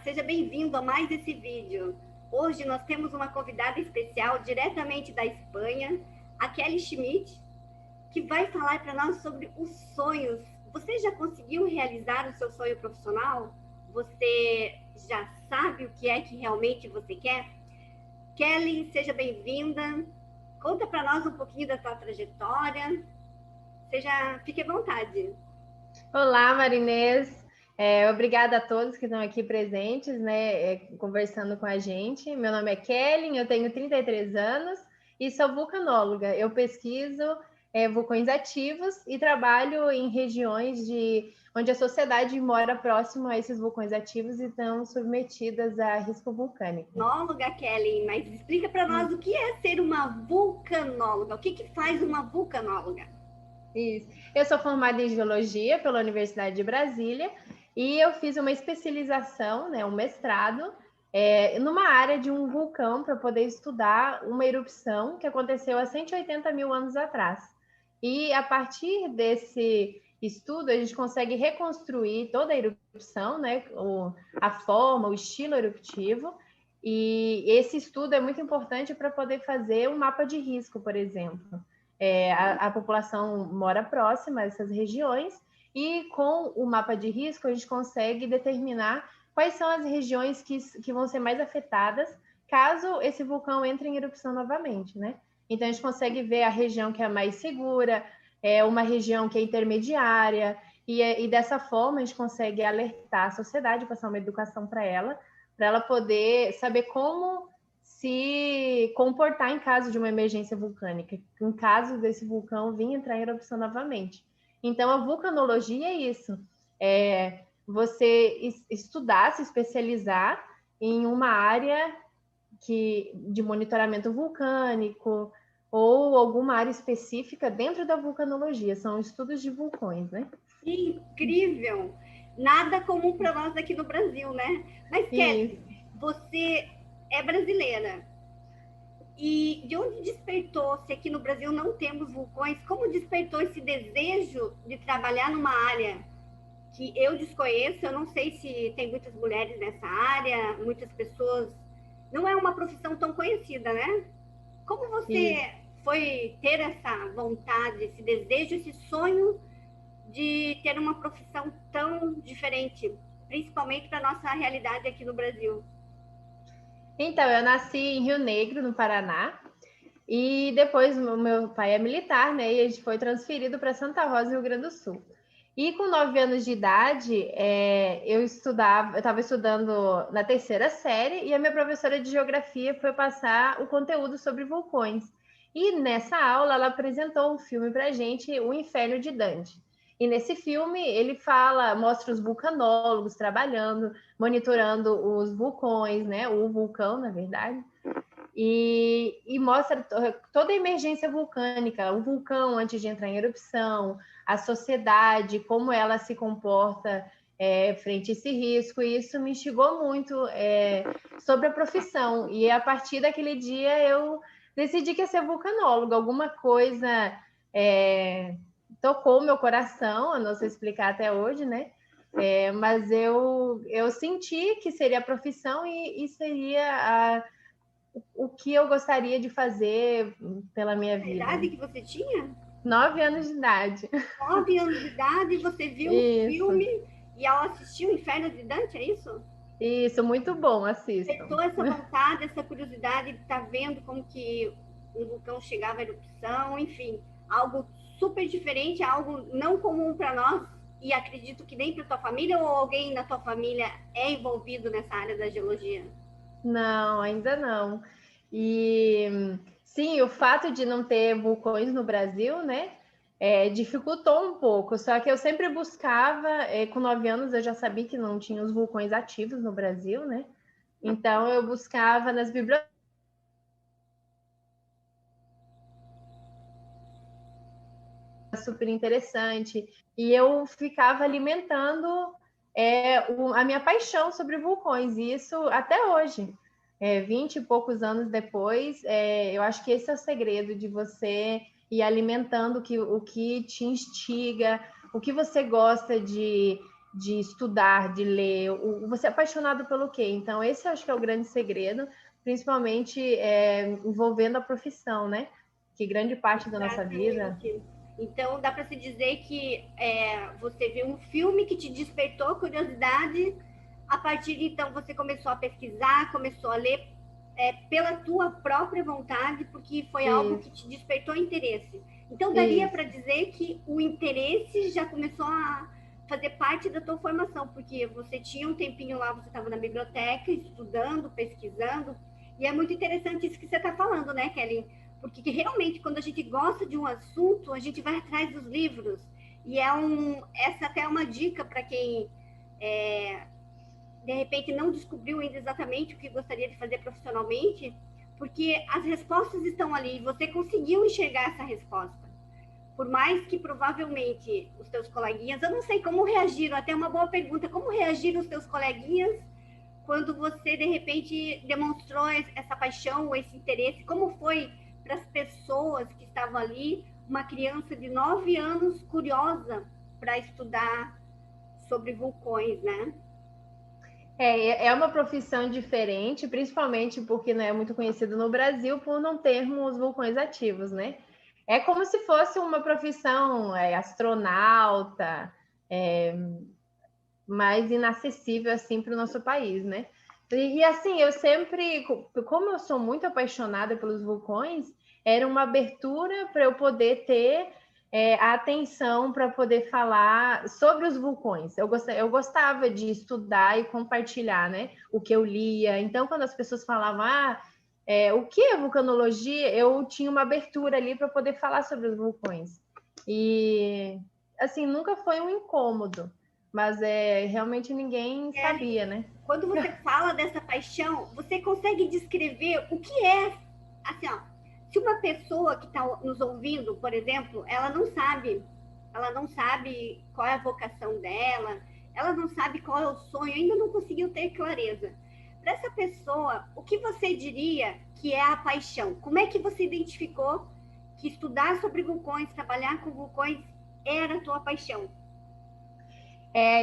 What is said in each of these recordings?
seja bem-vindo a mais esse vídeo. Hoje nós temos uma convidada especial diretamente da Espanha, a Kelly Schmidt, que vai falar para nós sobre os sonhos. Você já conseguiu realizar o seu sonho profissional? Você já sabe o que é que realmente você quer? Kelly, seja bem-vinda. Conta para nós um pouquinho da tua trajetória. Fique à vontade. Olá, Marinês. Obrigada a todos que estão aqui presentes, né, conversando com a gente. Meu nome é Kelly, eu tenho 33 anos e sou vulcanóloga. Eu pesquiso vulcões ativos e trabalho em regiões onde a sociedade mora próximo a esses vulcões ativos e estão submetidas a risco vulcânico. Vulcanóloga, Kelly, mas explica para nós o que é ser uma vulcanóloga. O que faz uma vulcanóloga? Isso. Eu sou formada em geologia pela Universidade de Brasília e eu fiz uma especialização, né, um mestrado, numa área de um vulcão para poder estudar uma erupção que aconteceu há 180 mil anos atrás. E a partir desse estudo, a gente consegue reconstruir toda a erupção, né, a forma, o estilo eruptivo. E esse estudo é muito importante para poder fazer um mapa de risco, por exemplo. A população mora próxima a essas regiões e com o mapa de risco a gente consegue determinar quais são as regiões que vão ser mais afetadas caso esse vulcão entre em erupção novamente, né? Então a gente consegue ver a região que é mais segura, uma região que é intermediária e dessa forma a gente consegue alertar a sociedade, passar uma educação para ela poder saber como se comportar em caso de uma emergência vulcânica, em caso desse vulcão vir entrar em erupção novamente. Então, a vulcanologia é isso, você estudar, se especializar em uma área de monitoramento vulcânico ou alguma área específica dentro da vulcanologia, são estudos de vulcões, né? Incrível! Nada comum para nós aqui no Brasil, né? Mas, Kelly, você é brasileira. E de onde despertou, se aqui no Brasil não temos vulcões, como despertou esse desejo de trabalhar numa área que eu desconheço? Eu não sei se tem muitas mulheres nessa área, muitas pessoas. Não é uma profissão tão conhecida, né? Como você foi ter essa vontade, esse desejo, esse sonho de ter uma profissão tão diferente, principalmente para a nossa realidade aqui no Brasil? Então, eu nasci em Rio Negro, no Paraná, e depois o meu pai é militar, né? E a gente foi transferido para Santa Rosa, Rio Grande do Sul. E com 9 anos de idade, eu estava estudando na terceira série e a minha professora de geografia foi passar o conteúdo sobre vulcões. E nessa aula ela apresentou um filme para a gente, O Inferno de Dante. E nesse filme ele mostra os vulcanólogos trabalhando, monitorando os vulcões, né? O vulcão, na verdade. E mostra toda a emergência vulcânica, o vulcão antes de entrar em erupção, a sociedade, como ela se comporta frente a esse risco, e isso me instigou muito sobre a profissão. E a partir daquele dia eu decidi que ia ser vulcanóloga, alguma coisa tocou meu coração, eu não sei explicar até hoje, né? Mas eu senti que seria a profissão e seria o que eu gostaria de fazer pela minha vida. A idade que você tinha? 9 anos de idade. 9 anos de idade, você viu um filme e ao assistir O Inferno de Dante, é isso? Isso, muito bom, assistam. Despertou essa vontade, essa curiosidade de estar vendo como que um vulcão chegava à erupção, enfim, algo super diferente, algo não comum para nós, e acredito que nem para tua família, ou alguém na tua família é envolvido nessa área da geologia? Não, ainda não. E sim, o fato de não ter vulcões no Brasil, né, dificultou um pouco. Só que eu sempre buscava, com 9 anos eu já sabia que não tinha os vulcões ativos no Brasil, né? Então eu buscava nas bibliotecas. Super interessante. E eu ficava alimentando a minha paixão sobre vulcões, e isso até hoje. 20 e poucos anos depois, eu acho que esse é o segredo de você ir alimentando o que te instiga, o que você gosta de de estudar, de ler. Você é apaixonado pelo quê? Então, esse eu acho que é o grande segredo, principalmente envolvendo a profissão, né? Que grande parte da nossa vida... Exatamente. Então, dá para se dizer que você viu um filme que te despertou curiosidade, a partir de então você começou a pesquisar, começou a ler pela tua própria vontade, porque foi algo que te despertou interesse. Então, daria para dizer que o interesse já começou a fazer parte da tua formação, porque você tinha um tempinho lá, você estava na biblioteca, estudando, pesquisando, e é muito interessante isso que você está falando, né, Kelly? Porque realmente, quando a gente gosta de um assunto, a gente vai atrás dos livros. E essa até é uma dica para quem, de repente, não descobriu ainda exatamente o que gostaria de fazer profissionalmente, porque as respostas estão ali e você conseguiu enxergar essa resposta. Por mais que provavelmente os teus coleguinhas, eu não sei como reagiram, até uma boa pergunta, como reagiram os teus coleguinhas quando você, de repente, demonstrou essa paixão, esse interesse? Como foi para as pessoas que estavam ali, uma criança de 9 anos curiosa para estudar sobre vulcões, né? É uma profissão diferente, principalmente porque não é muito conhecido no Brasil por não termos vulcões ativos, né? É como se fosse uma profissão astronauta, mais inacessível assim para o nosso país, né? E assim, eu sempre, como eu sou muito apaixonada pelos vulcões, era uma abertura para eu poder ter a atenção para poder falar sobre os vulcões. Eu gostava de estudar e compartilhar, né, o que eu lia. Então, quando as pessoas falavam, o que é vulcanologia, eu tinha uma abertura ali para poder falar sobre os vulcões. E, assim, nunca foi um incômodo, mas realmente ninguém sabia, né? Quando você fala dessa paixão, você consegue descrever o que é, assim, ó, se uma pessoa que está nos ouvindo, por exemplo, ela não sabe qual é a vocação dela, ela não sabe qual é o sonho, ainda não conseguiu ter clareza. Para essa pessoa, o que você diria que é a paixão? Como é que você identificou que estudar sobre vulcões, trabalhar com vulcões, era a tua paixão?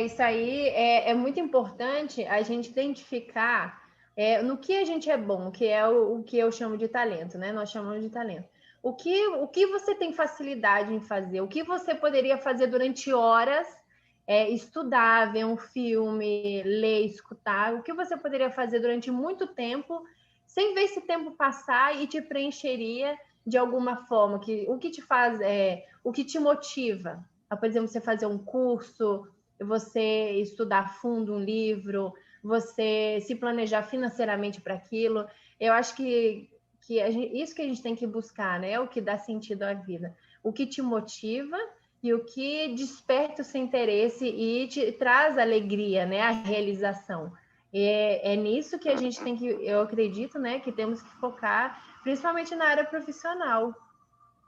Isso aí é muito importante a gente identificar no que a gente é bom, que é o que eu chamo de talento, né? Nós chamamos de talento. O que você tem facilidade em fazer? O que você poderia fazer durante horas? Estudar, ver um filme, ler, escutar. O que você poderia fazer durante muito tempo, sem ver esse tempo passar e te preencheria de alguma forma? O que te faz, o que te motiva? Por exemplo, você fazer um curso, você estudar a fundo um livro, você se planejar financeiramente para aquilo. Eu acho que isso que a gente tem que buscar, né? É o que dá sentido à vida. O que te motiva e o que desperta o seu interesse e te traz alegria, né? A realização. É nisso que a gente tem que, eu acredito, né? Que temos que focar, principalmente na área profissional,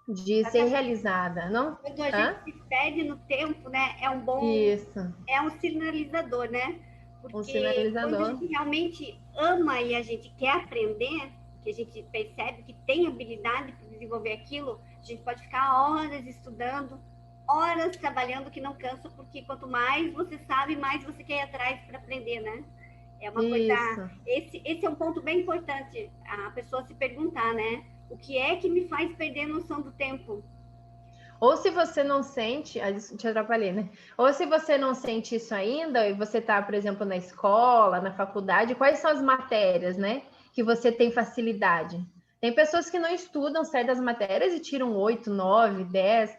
de ser realizada, não? Quando a gente se perde no tempo, né, Isso. É um sinalizador, né? Um Porque quando a sinalizador. gente realmente ama e a gente quer aprender, que a gente percebe que tem habilidade para desenvolver aquilo, a gente pode ficar horas estudando, horas trabalhando que não cansa, porque quanto mais você sabe, mais você quer ir atrás para aprender, né? É uma Isso. coisa. Esse é um ponto bem importante, a pessoa se perguntar, né? O que é que me faz perder a noção do tempo? Ou se você não sente, te atrapalhei, né? Ou se você não sente isso ainda, e você está, por exemplo, na escola, na faculdade, quais são as matérias, né? Que você tem facilidade? Tem pessoas que não estudam certas matérias e tiram 8, 9, 10.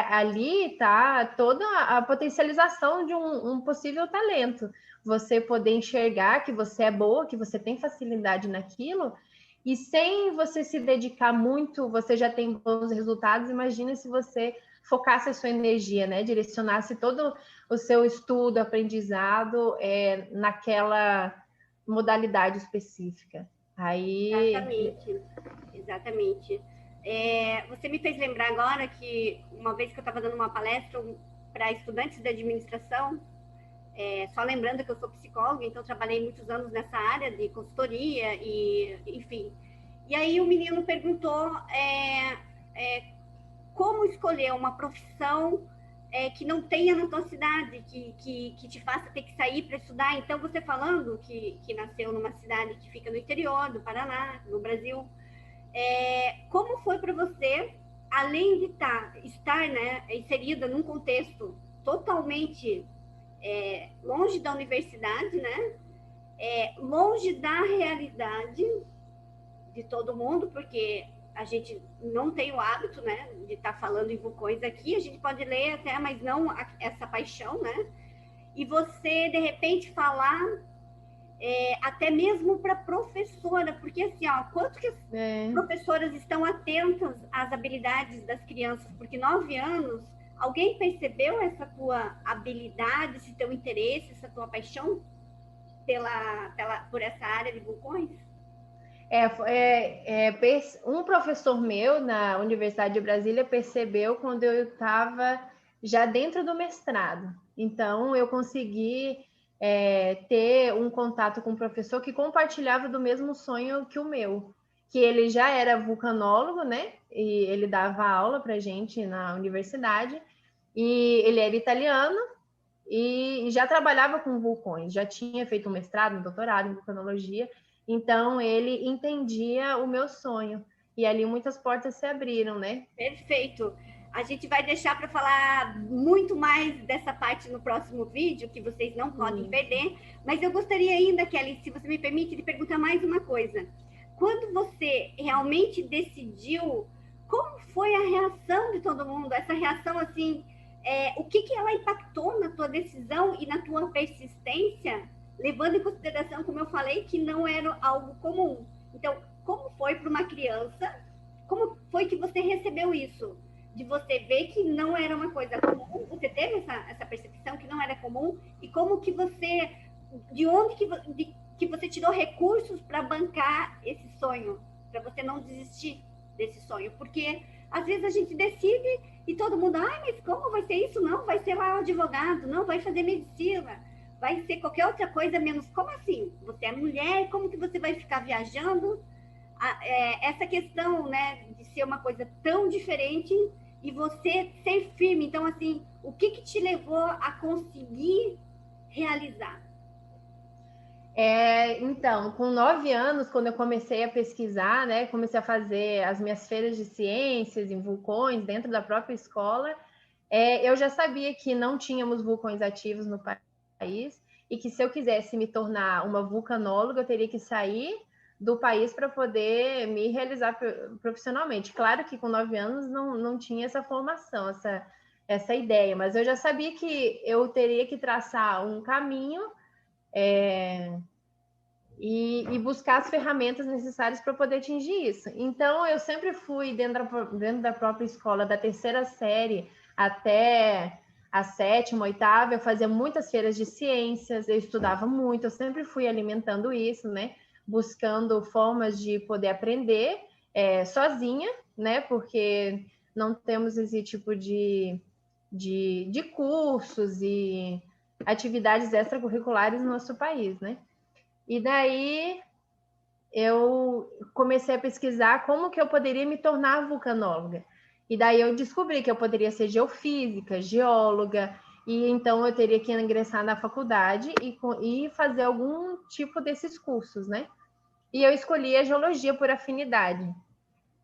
Ali está toda a potencialização de um possível talento. Você poder enxergar que você é boa, que você tem facilidade naquilo, e sem você se dedicar muito, você já tem bons resultados. Imagina se você focasse a sua energia, né? Direcionasse todo o seu estudo, aprendizado naquela modalidade específica. Aí... Exatamente. Você me fez lembrar agora que uma vez que eu estava dando uma palestra para estudantes de administração, só lembrando que eu sou psicóloga, então trabalhei muitos anos nessa área de consultoria e, enfim. E aí o menino perguntou como escolher uma profissão que não tenha na tua cidade, que te faça ter que sair para estudar. Então, você falando que nasceu numa cidade que fica no interior do Paraná, no Brasil, como foi para você, além de estar, né, inserida num contexto totalmente longe da universidade, né, longe da realidade de todo mundo, porque a gente não tem o hábito, né, de estar falando em vulcões aqui, a gente pode ler até, mas não essa paixão, né? E você, de repente, falar até mesmo para professora, porque assim, ó, quanto que as professoras estão atentas às habilidades das crianças, porque 9 anos, alguém percebeu essa tua habilidade, esse teu interesse, essa tua paixão por essa área de vulcões? Um professor meu na Universidade de Brasília percebeu quando eu estava já dentro do mestrado. Então, eu consegui ter um contato com um professor que compartilhava do mesmo sonho que o meu, que ele já era vulcanólogo, né? E ele dava aula para gente na universidade, e ele era italiano e já trabalhava com vulcões, já tinha feito um mestrado, um doutorado em vulcanologia. Então, ele entendia o meu sonho. E ali muitas portas se abriram, né? Perfeito. A gente vai deixar para falar muito mais dessa parte no próximo vídeo, que vocês não podem perder. Mas eu gostaria ainda, Kelly, se você me permite, de perguntar mais uma coisa. Quando você realmente decidiu, como foi a reação de todo mundo? Essa reação, assim, o que ela impactou na tua decisão e na tua persistência, levando em consideração, como eu falei, que não era algo comum. Então, como foi para uma criança? Como foi que você recebeu isso? De você ver que não era uma coisa comum? Você teve essa percepção que não era comum? E como que você... De onde que você tirou recursos para bancar esse sonho? Para você não desistir desse sonho? Porque às vezes a gente decide e todo mundo... mas como vai ser isso? Não, vai ser lá o advogado. Não, vai fazer medicina. Vai ser qualquer outra coisa menos... Como assim? Você é mulher, como que você vai ficar viajando? Essa questão, né, de ser uma coisa tão diferente e você ser firme. Então, assim, o que te levou a conseguir realizar? Então, com 9 anos, quando eu comecei a pesquisar, né, comecei a fazer as minhas feiras de ciências em vulcões dentro da própria escola, eu já sabia que não tínhamos vulcões ativos no país e que se eu quisesse me tornar uma vulcanóloga, eu teria que sair do país para poder me realizar profissionalmente. Claro que com 9 anos não tinha essa formação, essa ideia, mas eu já sabia que eu teria que traçar um caminho e buscar as ferramentas necessárias para poder atingir isso. Então, eu sempre fui dentro da própria escola, da terceira série até a sétima, oitava, eu fazia muitas feiras de ciências, eu estudava muito, eu sempre fui alimentando isso, né? Buscando formas de poder aprender sozinha, né? Porque não temos esse tipo de cursos e atividades extracurriculares no nosso país, né? E daí eu comecei a pesquisar como que eu poderia me tornar vulcanóloga. E daí eu descobri que eu poderia ser geofísica, geóloga, e então eu teria que ingressar na faculdade e fazer algum tipo desses cursos, né? E eu escolhi a geologia por afinidade.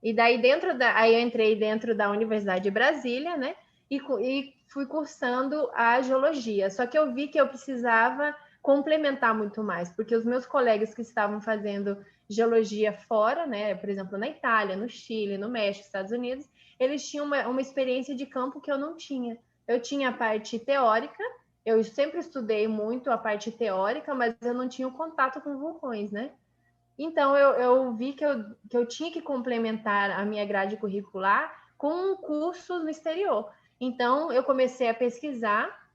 E daí aí eu entrei dentro da Universidade de Brasília, né? E fui cursando a geologia. Só que eu vi que eu precisava complementar muito mais, porque os meus colegas que estavam fazendo geologia fora, né, por exemplo, na Itália, no Chile, no México, Estados Unidos, eles tinham uma experiência de campo que eu não tinha. Eu tinha a parte teórica, eu sempre estudei muito a parte teórica, mas eu não tinha o contato com vulcões, né? Então, eu vi que eu tinha que complementar a minha grade curricular com um curso no exterior. Então, eu comecei a pesquisar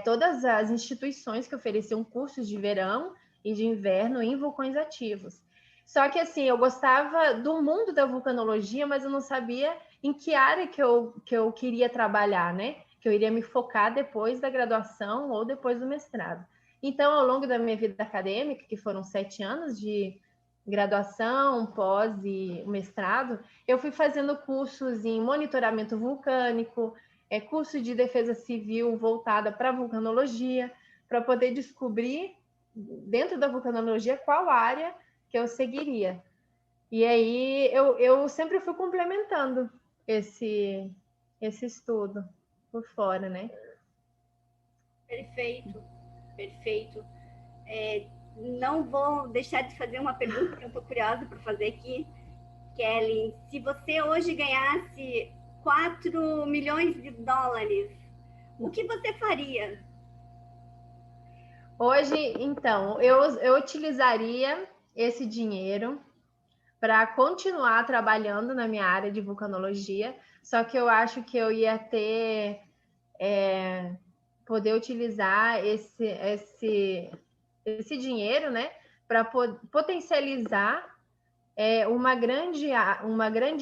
todas as instituições que ofereciam cursos de verão e de inverno em vulcões ativos. Só que, assim, eu gostava do mundo da vulcanologia, mas eu não sabia em que área que eu queria trabalhar, né? Que eu iria me focar depois da graduação ou depois do mestrado. Então, ao longo da minha vida acadêmica, que foram 7 anos de graduação, pós e mestrado, eu fui fazendo cursos em monitoramento vulcânico, curso de defesa civil voltada para vulcanologia, para poder descobrir, dentro da vulcanologia, qual área que eu seguiria. E aí eu sempre fui complementando esse estudo por fora, né? Perfeito, perfeito. Não vou deixar de fazer uma pergunta que eu estou curiosa para fazer aqui. Kelly, se você hoje ganhasse 4 milhões de dólares, o que você faria? Hoje, então, eu utilizaria esse dinheiro para continuar trabalhando na minha área de vulcanologia, só que eu acho que eu ia ter poder utilizar esse dinheiro, né, para potencializar uma grande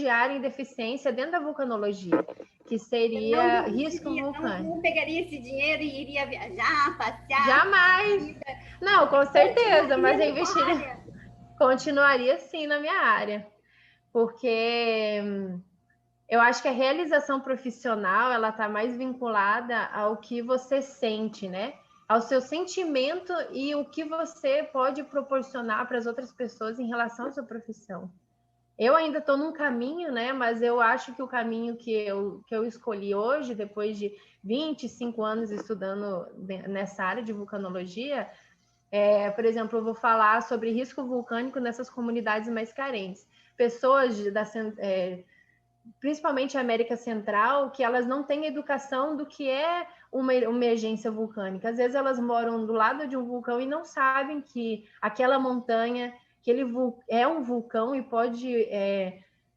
área em deficiência dentro da vulcanologia, que seria risco vulcânico. Não pegaria esse dinheiro e iria viajar, passear? Jamais! Não, com certeza, mas eu investiria. Continuaria sim na minha área, porque eu acho que a realização profissional ela está mais vinculada ao que você sente, né? Ao seu sentimento e o que você pode proporcionar para as outras pessoas em relação à sua profissão. Eu ainda estou num caminho, né? Mas eu acho que o caminho que eu escolhi hoje, depois de 25 anos estudando nessa área de vulcanologia, por exemplo, eu vou falar sobre risco vulcânico nessas comunidades mais carentes. Pessoas principalmente a América Central, que elas não têm educação do que é uma emergência vulcânica. Às vezes elas moram do lado de um vulcão e não sabem que aquela montanha, que ele é um vulcão e pode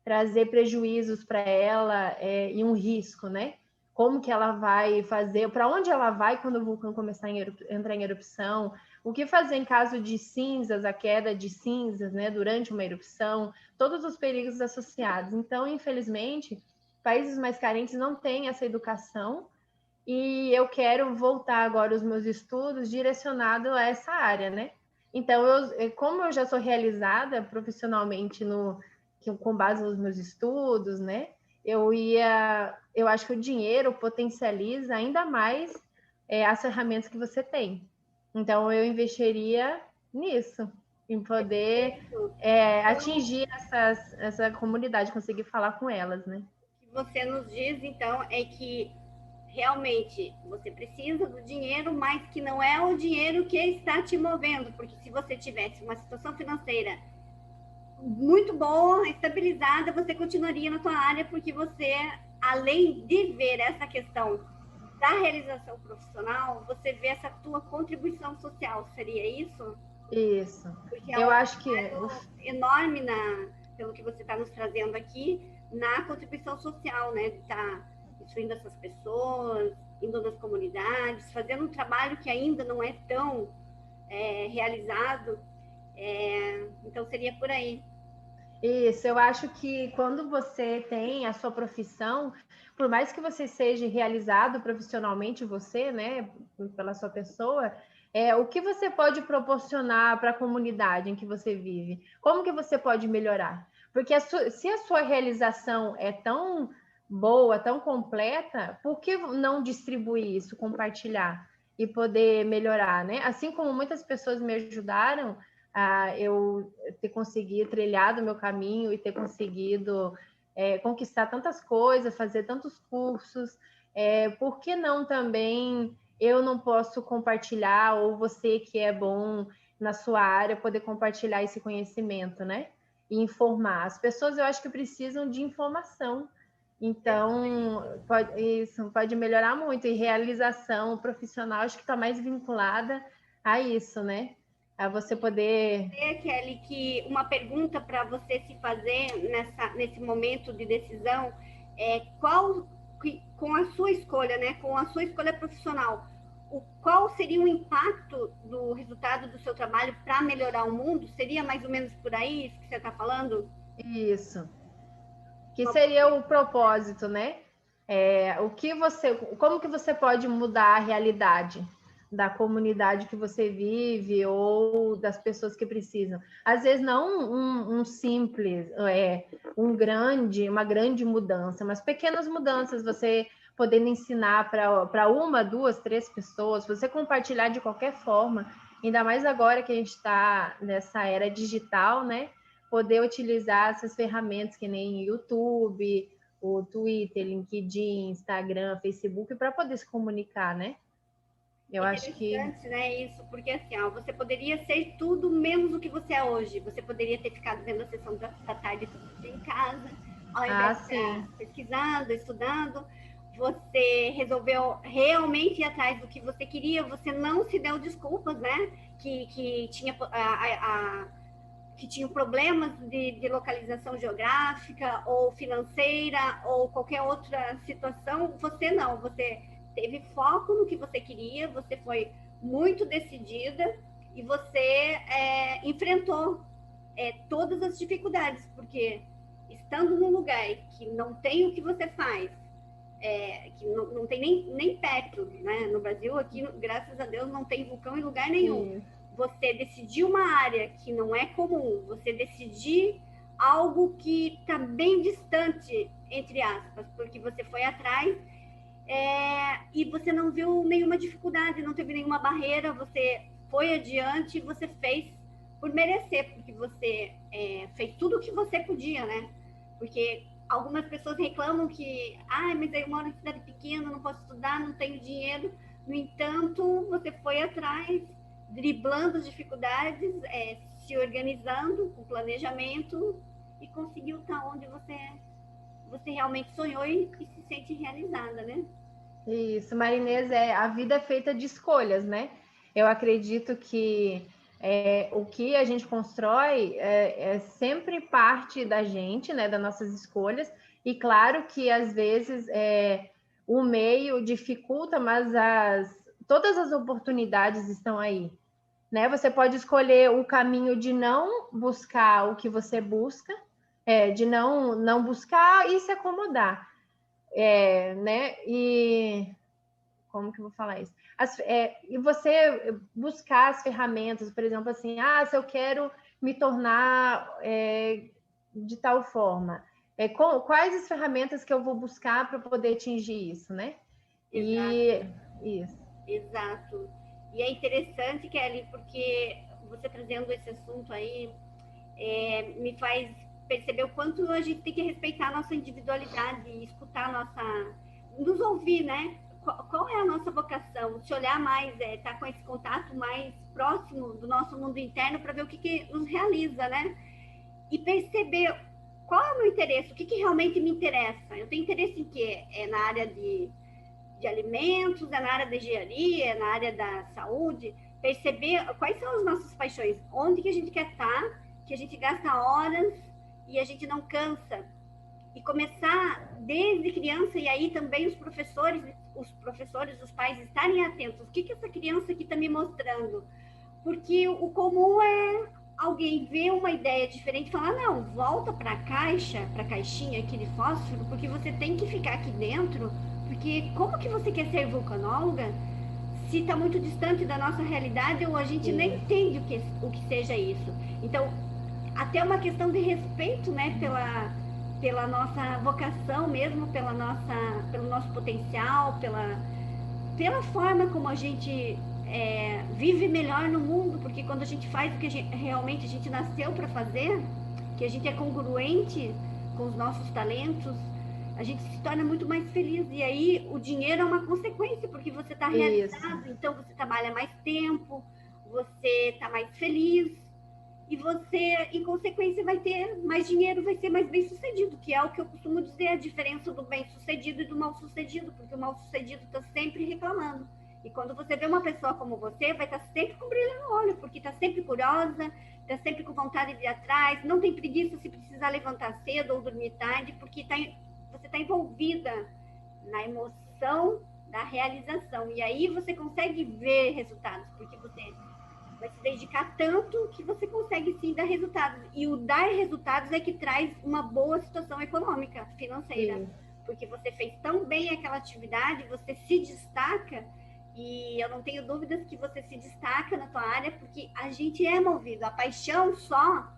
trazer prejuízos para ela e um risco, né? Como que ela vai fazer, para onde ela vai quando o vulcão começar a entrar em erupção, o que fazer em caso de cinzas, a queda de cinzas, né, durante uma erupção, todos os perigos associados. Então, infelizmente, países mais carentes não têm essa educação e eu quero voltar agora os meus estudos direcionado a essa área, né? Então, como eu já sou realizada profissionalmente com base nos meus estudos, né? Eu acho que o dinheiro potencializa ainda mais as ferramentas que você tem. Então, eu investiria nisso, em poder atingir essa comunidade, conseguir falar com elas, né? O que você nos diz, então, é que realmente você precisa do dinheiro, mas que não é o dinheiro que está te movendo, porque se você tivesse uma situação financeira muito boa, estabilizada, você continuaria na sua área, porque você, além de ver essa questão da realização profissional, você vê essa tua contribuição social, seria isso? Isso. Porque eu acho que enorme pelo que você está nos trazendo aqui, na contribuição social, né? De estar instruindo essas pessoas, indo nas comunidades, fazendo um trabalho que ainda não é tão realizado. Então, seria por aí. Isso, eu acho que quando você tem a sua profissão, por mais que você seja realizado profissionalmente, você, né, pela sua pessoa, o que você pode proporcionar para a comunidade em que você vive? Como que você pode melhorar? Porque se a sua realização é tão boa, tão completa, por que não distribuir isso, compartilhar e poder melhorar, né? Assim como muitas pessoas me ajudaram eu ter conseguido trilhar o meu caminho e ter conseguido conquistar tantas coisas, fazer tantos cursos, por que não também eu não posso compartilhar, ou você que é bom na sua área, poder compartilhar esse conhecimento, né? E informar. As pessoas, eu acho que precisam de informação. Então, isso pode melhorar muito. E realização profissional, acho que está mais vinculada a isso, né? A você poder... Kelly, que uma pergunta para você se fazer nesse momento de decisão é com a sua escolha, né, com a sua escolha profissional, qual seria o impacto do resultado do seu trabalho para melhorar o mundo? Seria mais ou menos por aí isso que você está falando? Isso. Que seria o propósito, né? Como que você pode mudar a realidade da comunidade que você vive ou das pessoas que precisam? Às vezes não um simples, uma grande mudança, mas pequenas mudanças. Você podendo ensinar para uma, duas, três pessoas, você compartilhar de qualquer forma, ainda mais agora que a gente está nessa era digital, né? Poder utilizar essas ferramentas que nem YouTube, o Twitter, LinkedIn, Instagram, Facebook, para poder se comunicar, né? Eu acho que... Interessante, né, isso, porque assim, ó, você poderia ser tudo menos o que você é hoje. Você poderia ter ficado vendo a sessão da tarde todo dia em casa, ao invés de estar pesquisando, estudando. Você resolveu realmente ir atrás do que você queria, você não se deu desculpas, né, que tinha que tinham problemas de localização geográfica ou financeira ou qualquer outra situação. Você não, você teve foco no que você queria, você foi muito decidida e você enfrentou todas as dificuldades, porque estando num lugar que não tem o que você faz, que não tem nem perto, né? No Brasil, aqui, graças a Deus, não tem vulcão em lugar nenhum. Sim. Você decidir uma área que não é comum, você decidir algo que está bem distante, entre aspas, porque você foi atrás e você não viu nenhuma dificuldade, não teve nenhuma barreira, você foi adiante e você fez por merecer, porque você fez tudo o que você podia, né? Porque algumas pessoas reclamam que, mas eu moro em cidade pequena, não posso estudar, não tenho dinheiro. No entanto, você foi atrás, driblando as dificuldades, se organizando com planejamento e conseguiu estar onde você realmente sonhou e se sente realizada, né? Isso, Marinês, a vida é feita de escolhas, né? Eu acredito que o que a gente constrói é sempre parte da gente, né? Das nossas escolhas. E claro que às vezes o meio dificulta, mas todas as oportunidades estão aí, né? Você pode escolher o caminho de não buscar o que você busca, de não buscar e se acomodar, né? E como que eu vou falar isso? E você buscar as ferramentas, por exemplo, assim, se eu quero me tornar de tal forma, quais as ferramentas que eu vou buscar para poder atingir isso, né? Exato. Isso. Exato. E é interessante, Kelly, porque você trazendo esse assunto aí me faz perceber o quanto a gente tem que respeitar a nossa individualidade e escutar a nossa... nos ouvir, né? Qual é a nossa vocação? Se olhar mais, estar com esse contato mais próximo do nosso mundo interno para ver o que nos realiza, né? E perceber qual é o meu interesse, o que realmente me interessa. Eu tenho interesse em quê? Na área de alimentos, na área da engenharia, na área da saúde. Perceber quais são as nossas paixões, onde que a gente quer estar, que a gente gasta horas e a gente não cansa. E começar desde criança, e aí também os professores, os pais estarem atentos. O que essa criança aqui está me mostrando? Porque o comum é alguém ver uma ideia diferente e falar, não, volta para a caixinha aqui de fósforo, porque você tem que ficar aqui dentro, porque como que você quer ser vulcanóloga se está muito distante da nossa realidade ou a gente nem entende o que seja isso? Então, até uma questão de respeito, né, pela nossa vocação mesmo, pelo nosso potencial, pela forma como a gente vive melhor no mundo, porque quando a gente faz o que realmente a gente nasceu para fazer, que a gente é congruente com os nossos talentos, a gente se torna muito mais feliz. E aí o dinheiro é uma consequência, porque você está realizado, então você trabalha mais tempo, você está mais feliz, e você, em consequência, vai ter mais dinheiro, vai ser mais bem-sucedido, que é o que eu costumo dizer, a diferença do bem-sucedido e do mal-sucedido, porque o mal-sucedido está sempre reclamando. E quando você vê uma pessoa como você, vai estar sempre com brilho no olho, porque está sempre curiosa, está sempre com vontade de ir atrás, não tem preguiça se precisar levantar cedo ou dormir tarde, porque você está envolvida na emoção da realização. E aí você consegue ver resultados, porque você vai se dedicar tanto que você consegue sim dar resultados. E o dar resultados é que traz uma boa situação econômica, financeira. Sim. Porque você fez tão bem aquela atividade, você se destaca, e eu não tenho dúvidas que você se destaca na tua área, porque a gente é movido. A paixão só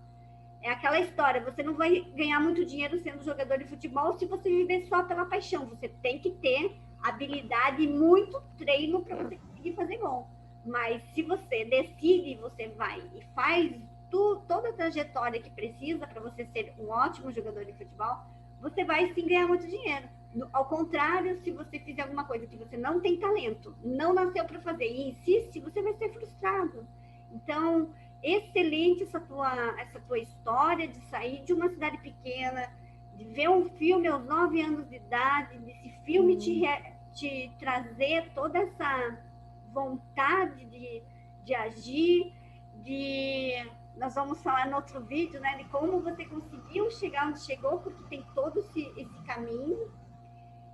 é aquela história, você não vai ganhar muito dinheiro sendo jogador de futebol se você viver só pela paixão. Você tem que ter habilidade e muito treino para você conseguir fazer gol. Mas se você decide, você vai e faz toda a trajetória que precisa para você ser um ótimo jogador de futebol, você vai sim ganhar muito dinheiro. Ao contrário, se você fizer alguma coisa que você não tem talento, não nasceu para fazer e insiste, você vai ser frustrado. Então, excelente essa tua história de sair de uma cidade pequena, de ver um filme aos 9 anos de idade, desse filme te trazer toda essa vontade de agir, nós vamos falar no outro vídeo, né, de como você conseguiu chegar onde chegou, porque tem todo esse caminho.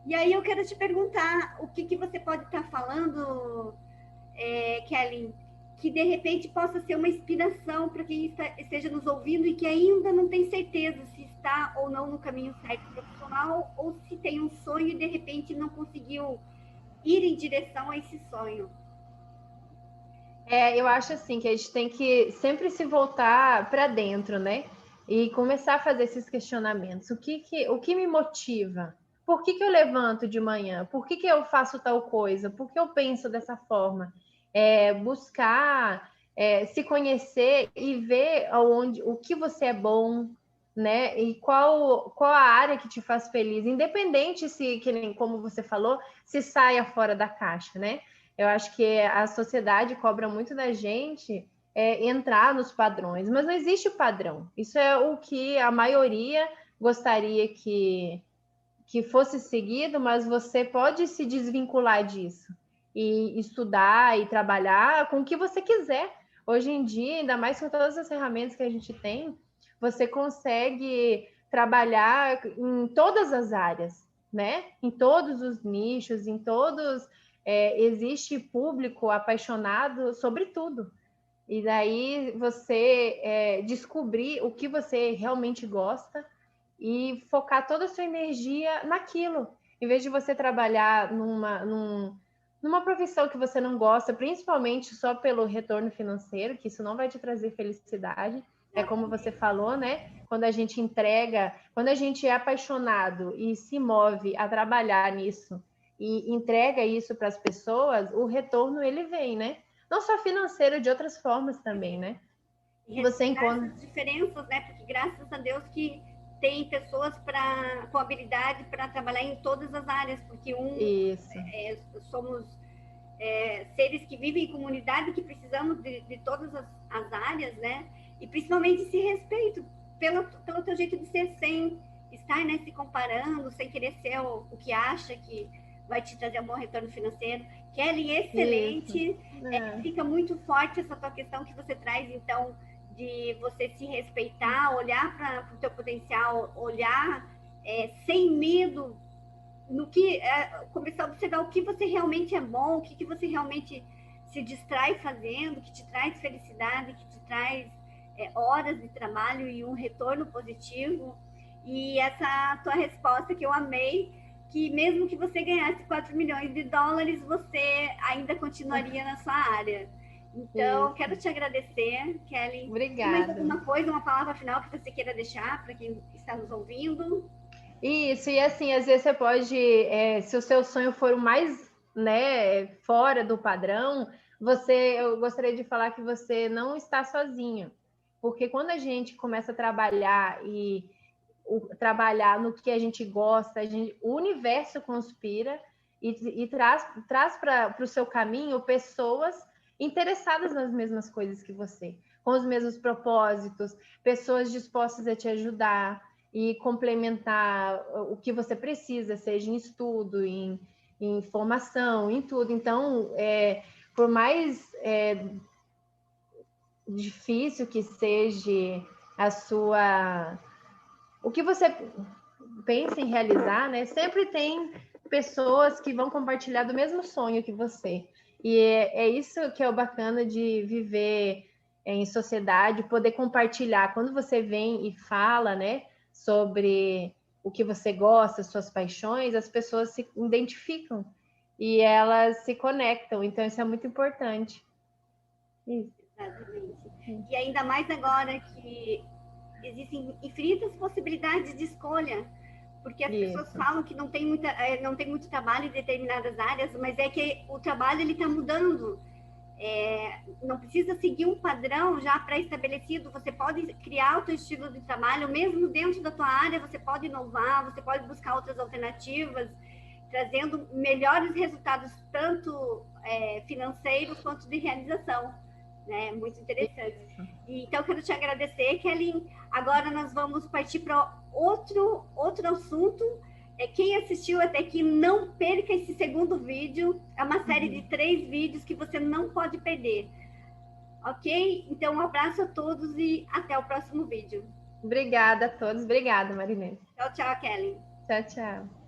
E aí eu quero te perguntar o que você pode estar falando, Kelly, que de repente possa ser uma inspiração para quem esteja nos ouvindo e que ainda não tem certeza se está ou não no caminho certo profissional, ou se tem um sonho e de repente não conseguiu ir em direção a esse sonho. Eu acho assim que a gente tem que sempre se voltar para dentro, né? E começar a fazer esses questionamentos. O que me motiva? Por que eu levanto de manhã? Por que eu faço tal coisa? Por que eu penso dessa forma? Buscar se conhecer e ver o que você é bom, né? E qual a área que te faz feliz, independente se, que nem como você falou, se saia fora da caixa, né? Eu acho que a sociedade cobra muito da gente entrar nos padrões, mas não existe padrão. Isso é o que a maioria gostaria que fosse seguido, mas você pode se desvincular disso e estudar e trabalhar com o que você quiser. Hoje em dia, ainda mais com todas as ferramentas que a gente tem, você consegue trabalhar em todas as áreas, né? Em todos os nichos, em todos. Existe público apaixonado sobre tudo. E daí você descobrir o que você realmente gosta e focar toda a sua energia naquilo. Em vez de você trabalhar numa profissão que você não gosta, principalmente só pelo retorno financeiro, que isso não vai te trazer felicidade. É como você falou, né? Quando a gente entrega, quando a gente é apaixonado e se move a trabalhar nisso e entrega isso para as pessoas, o retorno ele vem, né? Não só financeiro, de outras formas também, né? E você encontra essas diferenças, né? Porque graças a Deus que tem pessoas com habilidade para trabalhar em todas as áreas, porque somos seres que vivem em comunidade, que precisamos de todas as áreas, né? E principalmente esse respeito pelo teu jeito de ser, sem estar, né, se comparando, sem querer ser o que acha que vai te trazer um bom retorno financeiro. Kelly, excelente. Fica muito forte essa tua questão que você traz, então, de você se respeitar, olhar para o teu potencial, olhar sem medo no que começar a observar o que você realmente é bom, o que você realmente se distrai fazendo, que te traz felicidade, que te traz horas de trabalho e um retorno positivo. E essa tua resposta que eu amei, que mesmo que você ganhasse 4 milhões de dólares, você ainda continuaria na sua área. Então, quero te agradecer, Kelly. Obrigada. Tem mais alguma coisa, uma palavra final que você queira deixar para quem está nos ouvindo? Isso, e assim, às vezes você pode, se o seu sonho for o mais, né, fora do padrão, eu gostaria de falar que você não está sozinho, porque quando a gente começa a trabalhar trabalhar no que a gente gosta, o universo conspira e traz para o seu caminho pessoas interessadas nas mesmas coisas que você, com os mesmos propósitos, pessoas dispostas a te ajudar e complementar o que você precisa, seja em estudo, em formação, em tudo. Então, por mais difícil que seja o que você pensa em realizar, né? Sempre tem pessoas que vão compartilhar do mesmo sonho que você. E é isso que é o bacana de viver em sociedade, poder compartilhar. Quando você vem e fala, né, sobre o que você gosta, suas paixões, as pessoas se identificam e elas se conectam. Então, isso é muito importante. Isso. Exatamente. E ainda mais agora que existem infinitas possibilidades de escolha. Porque as pessoas falam que não tem muito trabalho em determinadas áreas, mas é que o trabalho ele está mudando. Não precisa seguir um padrão já pré-estabelecido. Você pode criar o seu estilo de trabalho, mesmo dentro da tua área, você pode inovar, você pode buscar outras alternativas, trazendo melhores resultados, tanto financeiros quanto de realização. Né? Muito interessante. Então, quero te agradecer, Kelly. Agora nós vamos partir para outro assunto. Quem assistiu até aqui, não perca esse segundo vídeo. É uma série de 3 vídeos que você não pode perder. Ok? Então, um abraço a todos e até o próximo vídeo. Obrigada a todos. Obrigada, Marinês. Tchau, tchau, Kelly. Tchau, tchau.